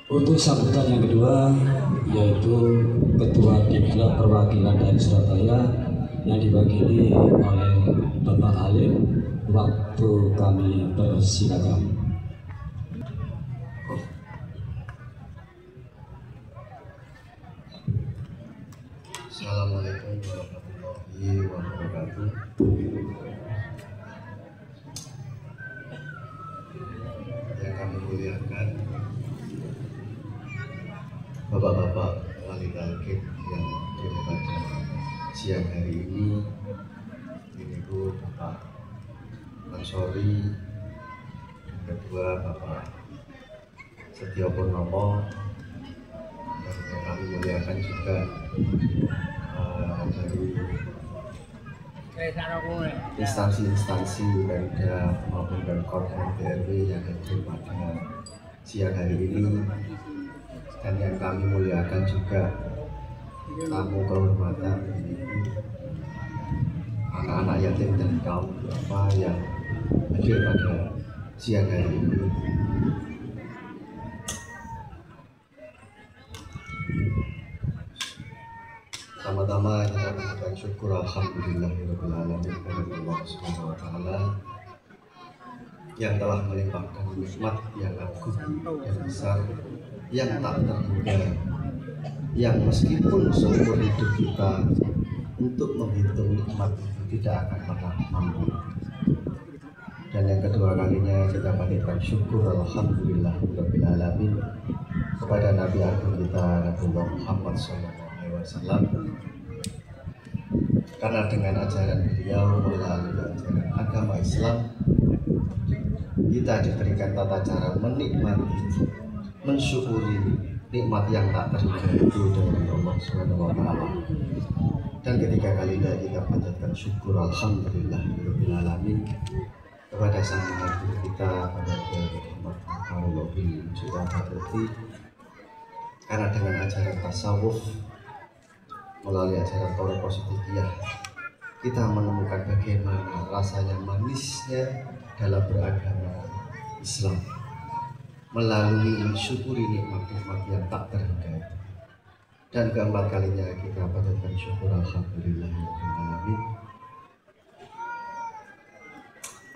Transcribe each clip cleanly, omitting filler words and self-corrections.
Untuk sambutan yang kedua yaitu Ketua Diklat Perwakilan dari Surabaya yang diwakili oleh Bapak Alim. Waktu kami persilakan. Assalamualaikum warahmatullahi wabarakatuh. Yang kami muliakan Bapak-bapak wali talqin yang hadir pada siang hari ini Bu Bapak Ansori, yang kedua Bapak Setio Purnomo, dan yang kami muliakan juga dari instansi-instansi Pemda maupun Pemkot dan DRW yang hadir pada siang hari ini, dan yang kami muliakan juga tamu kehormatan anak-anak yatim dan kaum duafa yang hadir pada siang hari ini. Pertama-tama kita mengucapkan syukur alhamdulillahirabbil alamin kepada Allah Subhanahu wa taala yang telah melimpahkan nikmat yang agung dan besar, yang tak terhingga, yang meskipun seumur hidup kita untuk menghitung nikmat itu tidak akan pernah mampu. Dan yang kedua kalinya kita panjatkan syukur alhamdulillahirabbil alamin kepada Nabi agung kita Nabi Muhammad SAW, karena dengan ajaran beliau melalui ajaran agama Islam kita diberikan tata cara menikmati, mensyukuri nikmat yang tak terhingga itu dari Allah Subhanahu wa taala. Dan ketiga kalinya kita panjatkan syukur alhamdulillahirabbil alamin kepada sang Nabi kita pada Muhammad bin Hadrati, karena dengan ajaran tasawuf melalui ajaran Thariqah Siddiqiyah kita menemukan bagaimana rasanya manisnya dalam beragama Islam, melalui mensyukuri nikmat-nikmat yang tak terhingga. Dan keempat kalinya kita panjatkan syukur alhamdulillahirabbil alamin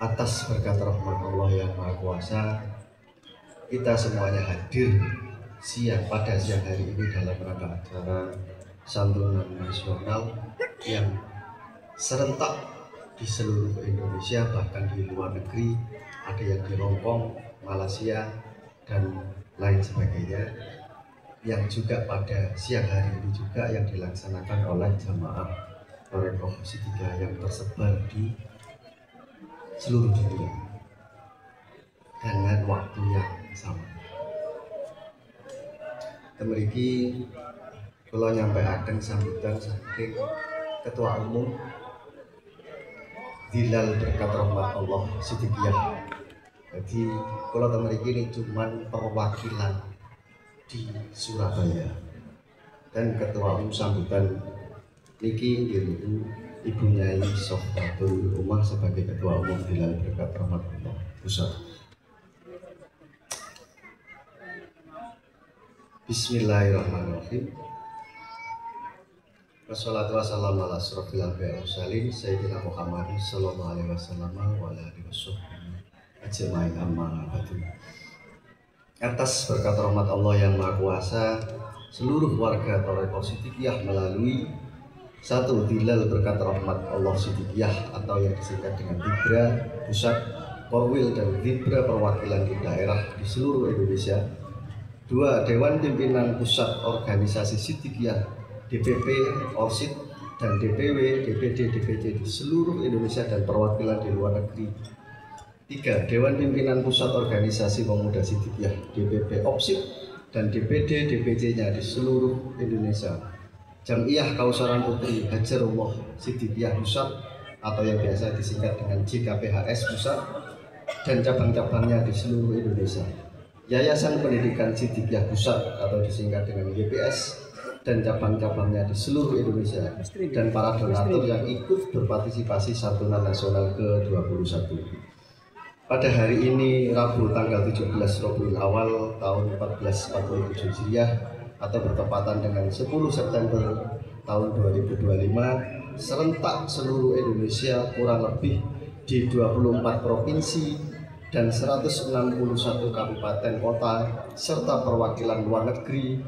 atas berkat rahmat Allah yang Maha Kuasa, kita semuanya hadir pada siang hari ini dalam rangka acara santunan nasional yang serentak di seluruh Indonesia, bahkan di luar negeri, ada yang di Hong Kong, Malaysia, dan lain sebagainya, yang juga pada siang hari ini juga yang dilaksanakan oleh jamaah Thariqah Siddiqiyah yang tersebar di seluruh dunia dengan waktu yang sama. Kemeriki kalau nyampaikan sambutan saking Ketua Umum Dilal Berkat Rahmat Allah Siddiqiyah. Jadi kalau temeriki ini cuma perwakilan di Surabaya, dan Ketua Umum sambutan niki Ibu Nyai Sohbatul Umah sebagai Ketua Umum Dilal Berkat Rahmat Allah Pusat. Bismillahirrahmanirrahim. Wassalatu wassalamu ala asrofil anbiya'i wal mursalin Sayyidina Muhammad sallallahu alaihi wasallam wa ala alihi washabbihi ajmain amma ba'du. Atas berkat rahmat Allah yang Maha Kuasa, seluruh warga Thariqah Siddiqiyah melalui satu Dilal Berkat Rahmat Allah Siddiqiyah atau yang disingkat dengan Dibra Pusat, Korwil, dan Dibra Perwakilan di daerah di seluruh Indonesia. Dua, Dewan Pimpinan Pusat Organisasi Siddiqiyah, DPP, ORSID, dan DPW, DPD, DPC di seluruh Indonesia dan perwakilan di luar negeri. Tiga, Dewan Pimpinan Pusat Organisasi Pemuda Siddiqiyah, DPP, OPSID, dan DPD, DPC-nya di seluruh Indonesia. Jam'iyah Kausaran Putri Hajarullah Siddiqiyah Pusat atau yang biasa disingkat dengan JKPHS Pusat dan cabang-cabangnya di seluruh Indonesia. Yayasan Pendidikan Siddiqiyah Pusat atau disingkat dengan YPS dan cabang-cabangnya di seluruh Indonesia, dan para donatur yang ikut berpartisipasi santunan nasional ke-21. Pada hari ini Rabu tanggal 17 Rabiul Awal tahun 1447 Hijriah atau bertepatan dengan 10 September tahun 2025, serentak seluruh Indonesia kurang lebih di 24 provinsi dan 161 kabupaten kota serta perwakilan luar negeri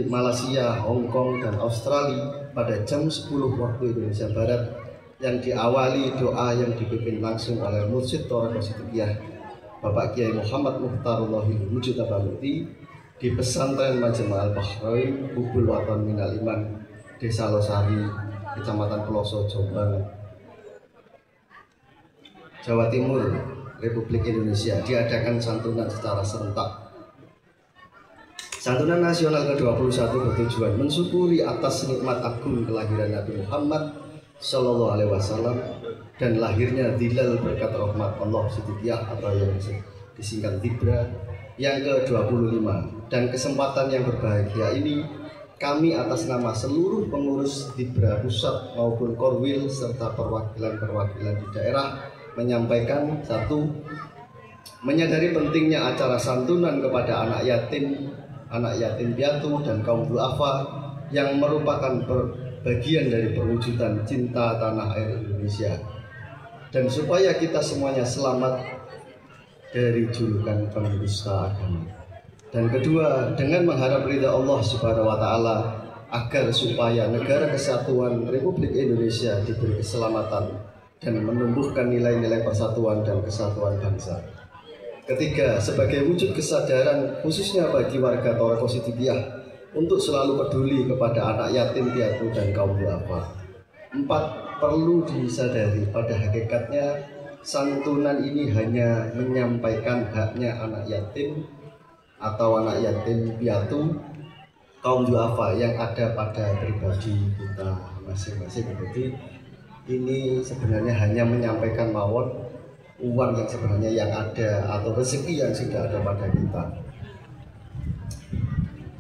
Malaysia, Hong Kong, dan Australia pada jam 10 waktu Indonesia Barat yang diawali doa yang dipimpin langsung oleh Mursyid Thariqah Siddiqiyah Bapak Kiai Muhammad Mukhtarullahil Wujud Tabaluti di pesantren Majma' Al-Bahrain, Bubul Watan Minal Iman, Desa Losari, Kecamatan Peloso, Jombang, Jawa Timur, Republik Indonesia, diadakan santunan secara serentak. Santunan nasional ke-21 bertujuan mensyukuri atas nikmat agung kelahiran Nabi Muhammad Sallallahu Alaihi Wasallam dan lahirnya Dhilal berkat rahmat Allah Siddiqiyah atau yang disingkat Dibra yang ke-25. Dan kesempatan yang berbahagia ini kami atas nama seluruh pengurus Dibra Pusat maupun Korwil serta perwakilan-perwakilan di daerah menyampaikan: 1. Menyadari pentingnya acara santunan kepada anak yatim piatu dan kaum duafa yang merupakan bagian dari perwujudan cinta tanah air Indonesia, dan supaya kita semuanya selamat dari julukan pendusta agama. Dan kedua, dengan mengharap ridha Allah Subhanahu wa Ta'ala agar supaya negara kesatuan Republik Indonesia diberi keselamatan dan menumbuhkan nilai-nilai persatuan dan kesatuan bangsa. Ketiga, sebagai wujud kesadaran khususnya bagi warga Thariqah Siddiqiyah untuk selalu peduli kepada anak yatim piatu dan kaum duafa. 4. Perlu disadari pada hakikatnya santunan ini hanya menyampaikan haknya anak yatim atau anak yatim piatu, kaum duafa yang ada pada pribadi kita masing-masing. Jadi ini sebenarnya hanya menyampaikan mawon uang yang sebenarnya yang ada atau rezeki yang sudah ada pada kita.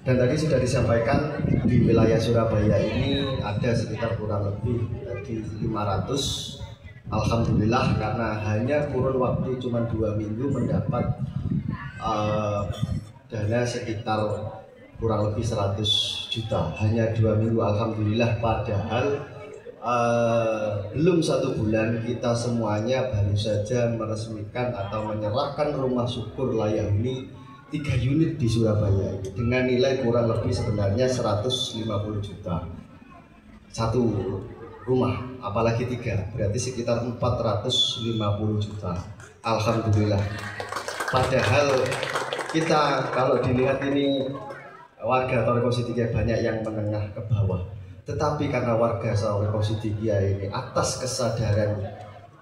Dan tadi sudah disampaikan di wilayah Surabaya ini ada sekitar kurang lebih di 500. Alhamdulillah, karena hanya kurun waktu cuma 2 minggu mendapat dana sekitar kurang lebih 100 juta. Hanya 2 minggu, alhamdulillah. Padahal belum 1 bulan kita semuanya baru saja meresmikan atau menyerahkan rumah syukur Layahmi 3 unit di Surabaya dengan nilai kurang lebih sebenarnya 150 juta 1 rumah, apalagi 3 berarti sekitar 450 juta. Alhamdulillah. Padahal kita kalau dilihat ini warga Thariqah Siddiqiyah banyak yang menengah ke bawah, tetapi karena warga Thariqah Siddiqiyah ini atas kesadaran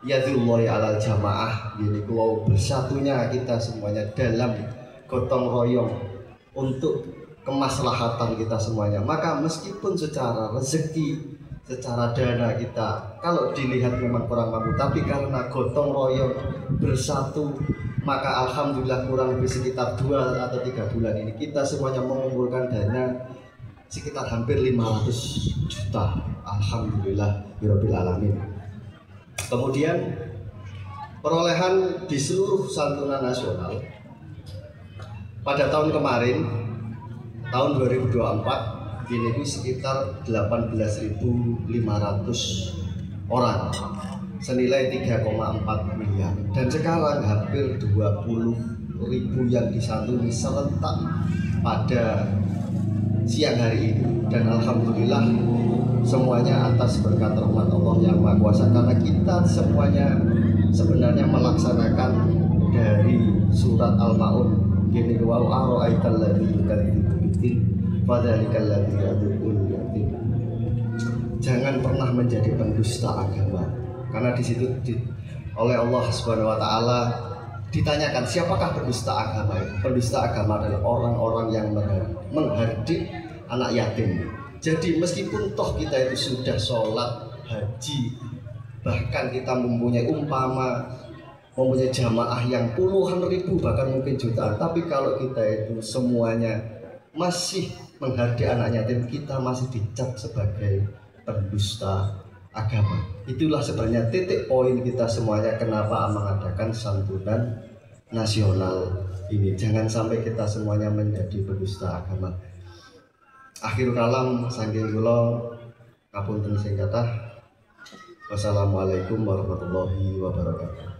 yadullahi alal jamaah, ini bersatunya kita semuanya dalam gotong royong untuk kemaslahatan kita semuanya, maka meskipun secara rezeki, secara dana kita kalau dilihat memang kurang mampu, tapi karena gotong royong bersatu, maka alhamdulillah kurang lebih sekitar 2 atau 3 bulan ini kita semuanya mengumpulkan dana sekitar hampir 500 juta. Alhamdulillah birabbil alamin. Kemudian perolehan di seluruh santunan nasional pada tahun kemarin, tahun 2024 ini sekitar 18.500 orang senilai 3,4 miliar, dan sekarang hampir 20.000 yang disantuni serentak pada siang hari ini. Dan alhamdulillah semuanya atas berkat rahmat Allah yang Maha Kuasa, karena kita semuanya sebenarnya melaksanakan dari surat Al-Maun, gini wa ara'aital ladzi yukadzibu biddin fadzalikal ladzi yad'ul yatim. Jangan pernah menjadi pendusta agama, karena di situ oleh Allah Subhanahu wa Ta'ala ditanyakan siapakah pendusta agama. Pendusta agama adalah orang-orang yang menghardik anak yatim. Jadi meskipun toh kita itu sudah sholat, haji, bahkan kita mempunyai mempunyai jamaah yang puluhan ribu bahkan mungkin jutaan, tapi kalau kita itu semuanya masih menghardik anak yatim, kita masih dicap sebagai pendusta agama. Itulah sebenarnya titik poin kita semuanya kenapa mengadakan santunan nasional ini. Jangan sampai kita semuanya menjadi pendusta agama. Akhir kalam saking kula ngapunten sing kathah. Wassalamualaikum warahmatullahi wabarakatuh.